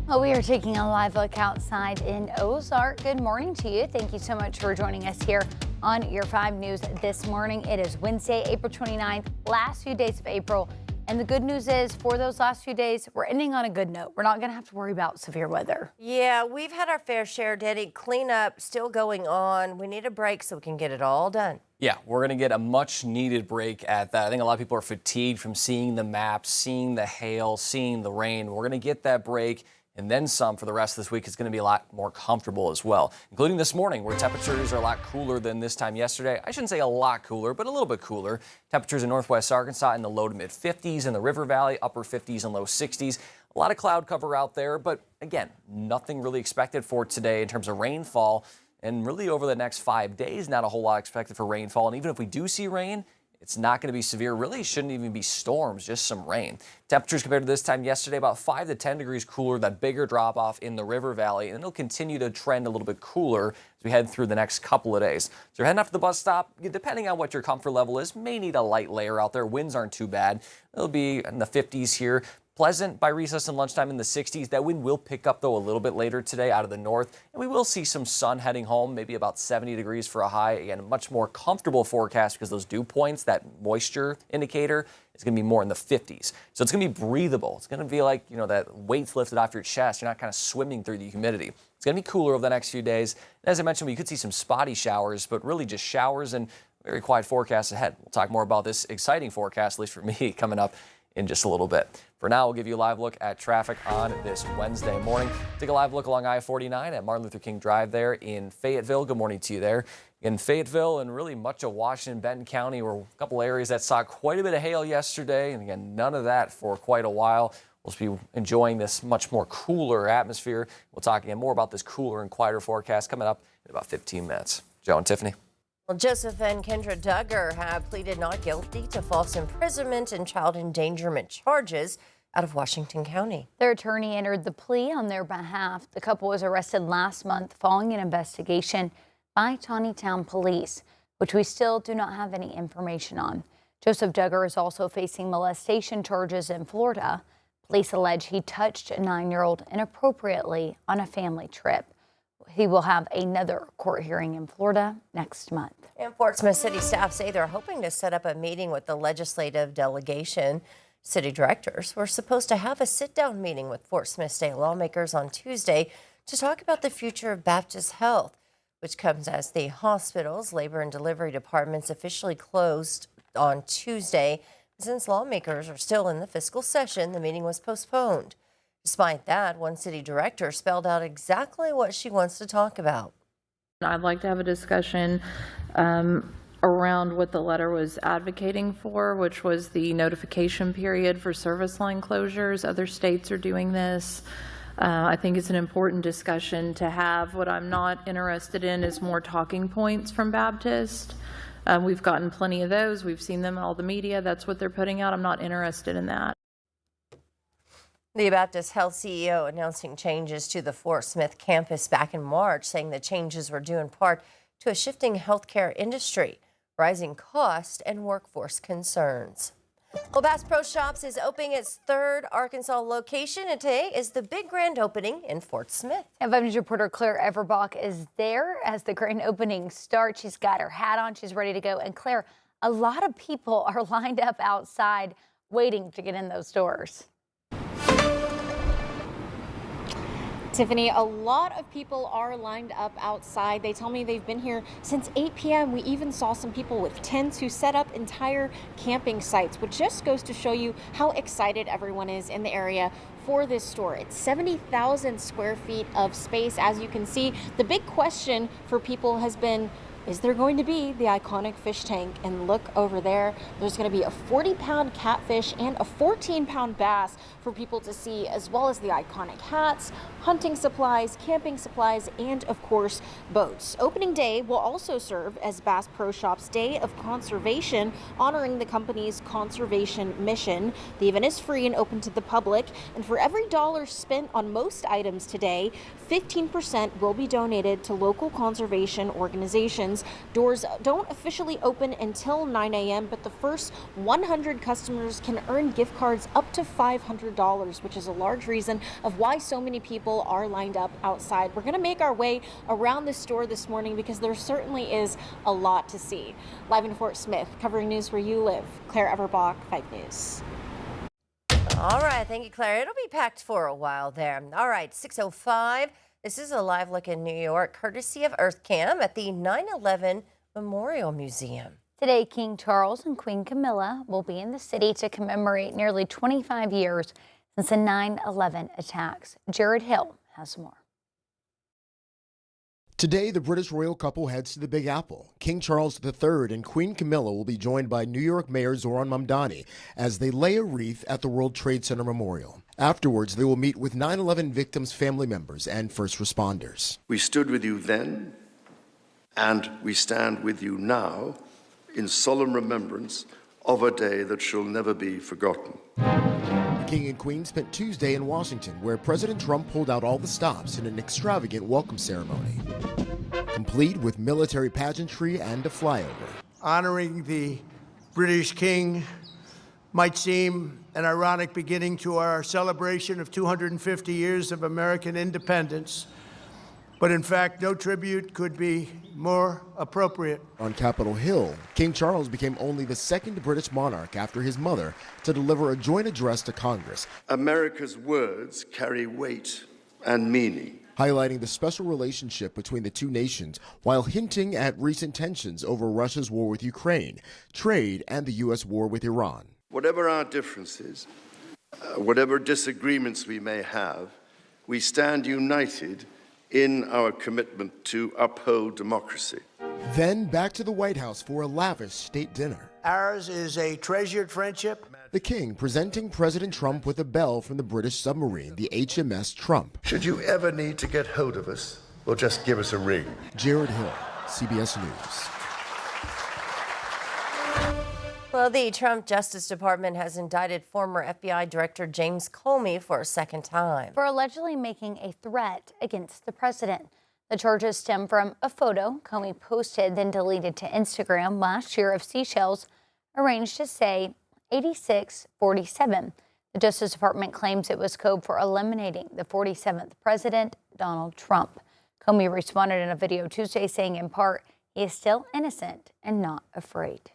Well, we are taking a live look outside in Ozark. Good morning to you. Thank you so much for joining us here on your 5 News this morning. It is Wednesday, April 29th, last few days of April. And the good news is for those last few days, we're ending on a good note. We're not going to have to worry about severe weather. Yeah, we've had our fair share, Daddy. Cleanup still going on. We need a break so we can get it all done. Yeah, we're going to get a much needed break at that. I think a lot of people are fatigued from seeing the maps, seeing the hail, seeing the rain. We're going to get that break and then some for the rest of this week. It's going to be a lot more comfortable as well, including this morning where temperatures are a lot cooler than this time yesterday. I shouldn't say a lot cooler, but a little bit cooler. Temperatures in northwest Arkansas in the low to mid 50s, in the River Valley, upper 50s and low 60s. A lot of cloud cover out there, but again, nothing really expected for today in terms of rainfall. And really over the next 5 days, not a whole lot expected for rainfall. And even if we do see rain, it's not going to be severe. Really shouldn't even be storms, just some rain. Temperatures compared to this time yesterday, about 5 to 10 degrees cooler, that bigger drop off in the River Valley. And it'll continue to trend a little bit cooler as we head through the next couple of days. So you're heading up to the bus stop, depending on what your comfort level is, may need a light layer out there. Winds aren't too bad. It'll be in the 50s here. Pleasant by recess and lunchtime in the 60s. That wind will pick up, though, a little bit later today out of the north. And we will see some sun heading home, maybe about 70 degrees for a high. Again, a much more comfortable forecast because those dew points, that moisture indicator, is going to be more in the 50s. So it's going to be breathable. It's going to be like, that weight's lifted off your chest. You're not kind of swimming through the humidity. It's going to be cooler over the next few days. And as I mentioned, we could see some spotty showers, but really just showers and very quiet forecast ahead. We'll talk more about this exciting forecast, at least for me, coming up in just a little bit. For now, we'll give you a live look at traffic on this Wednesday morning. Take a live look along I-49 at Martin Luther King Drive there in Fayetteville. Good morning to you there. In Fayetteville and really much of Washington, Benton County were a couple areas that saw quite a bit of hail yesterday. And again, none of that for quite a while. We'll be enjoying this much more cooler atmosphere. We'll talk again more about this cooler and quieter forecast coming up in about 15 minutes. Joe and Tiffany. Well, Joseph and Kendra Duggar have pleaded not guilty to false imprisonment and child endangerment charges out of Washington County. Their attorney entered the plea on their behalf. The couple was arrested last month following an investigation by Town Police, which we still do not have any information on. Joseph Duggar is also facing molestation charges in Florida. Police allege he touched a 9-year-old inappropriately on a family trip. He will have another court hearing in Florida next month. And Fort Smith City staff say they're hoping to set up a meeting with the legislative delegation. City directors were supposed to have a sit-down meeting with Fort Smith state lawmakers on Tuesday to talk about the future of Baptist health, which comes as the hospital's labor and delivery departments officially closed on Tuesday. Since lawmakers are still in the fiscal session, the meeting was postponed. Despite that, one city director spelled out exactly what she wants to talk about. I'd like to have a discussion around what the letter was advocating for, which was the notification period for service line closures. Other states are doing this. I think it's an important discussion to have. What I'm not interested in is more talking points from Baptist. We've gotten plenty of those. We've seen them in all the media. That's what they're putting out. I'm not interested in that. The Baptist Health CEO announcing changes to the Fort Smith campus back in March, saying the changes were due in part to a shifting healthcare industry, rising cost, and workforce concerns. Well, Bass Pro Shops is opening its 3rd Arkansas location, and today is the big grand opening in Fort Smith. And 5 News reporter Claire Everbach is there as the grand opening starts. She's got her hat on. She's ready to go. And Claire, a lot of people are lined up outside waiting to get in those doors. Tiffany, a lot of people are lined up outside. They tell me they've been here since 8 p.m. We even saw some people with tents who set up entire camping sites, which just goes to show you how excited everyone is in the area for this store. It's 70,000 square feet of space. As you can see, the big question for people has been, is there going to be the iconic fish tank? And look over there, there's going to be a 40-pound catfish and a 14-pound bass for people to see, as well as the iconic hats, hunting supplies, camping supplies, and of course, boats. Opening day will also serve as Bass Pro Shops Day of Conservation, honoring the company's conservation mission. The event is free and open to the public, and for every dollar spent on most items today, 15% will be donated to local conservation organizations restrictions. Doors don't officially open until 9 a.m., but the first 100 customers can earn gift cards up to $500, which is a large reason of why so many people are lined up outside. We're going to make our way around the store this morning because there certainly is a lot to see. Live in Fort Smith, covering news where you live, Claire Everbach, 5 News. All right, thank you, Claire. It'll be packed for a while there. All right, 6:05. This is a live look in New York, courtesy of EarthCam at the 9/11 Memorial Museum. Today, King Charles and Queen Camilla will be in the city to commemorate nearly 25 years since the 9/11 attacks. Jared Hill has more. Today, the British royal couple heads to the Big Apple. King Charles III and Queen Camilla will be joined by New York Mayor Zohran Mamdani as they lay a wreath at the World Trade Center Memorial. Afterwards, they will meet with 9/11 victims' family members and first responders. We stood with you then, and we stand with you now in solemn remembrance of a day that shall never be forgotten. The King and Queen spent Tuesday in Washington, where President Trump pulled out all the stops in an extravagant welcome ceremony, complete with military pageantry and a flyover. Honoring the British King might seem an ironic beginning to our celebration of 250 years of American independence, but in fact, no tribute could be more appropriate. On Capitol Hill, King Charles became only the second British monarch after his mother to deliver a joint address to Congress, America's words carry weight and meaning, highlighting the special relationship between the two nations while hinting at recent tensions over Russia's war with Ukraine, trade, and the U.S. war with Iran. Whatever our differences, whatever disagreements we may have, we stand united in our commitment to uphold democracy. Then back to the White House for a lavish state dinner. Ours is a treasured friendship. The King presenting President Trump with a bell from the British submarine, the HMS Trump. Should you ever need to get hold of us, well, just give us a ring. Jared Hill, CBS News. Well, the Trump Justice Department has indicted former FBI Director James Comey for a second time For allegedly making a threat against the president. The charges stem from a photo Comey posted, then deleted to Instagram last year of seashells arranged to say 8647. The Justice Department claims it was code for eliminating the 47th president, Donald Trump. Comey responded in a video Tuesday saying in part, he is still innocent and not afraid.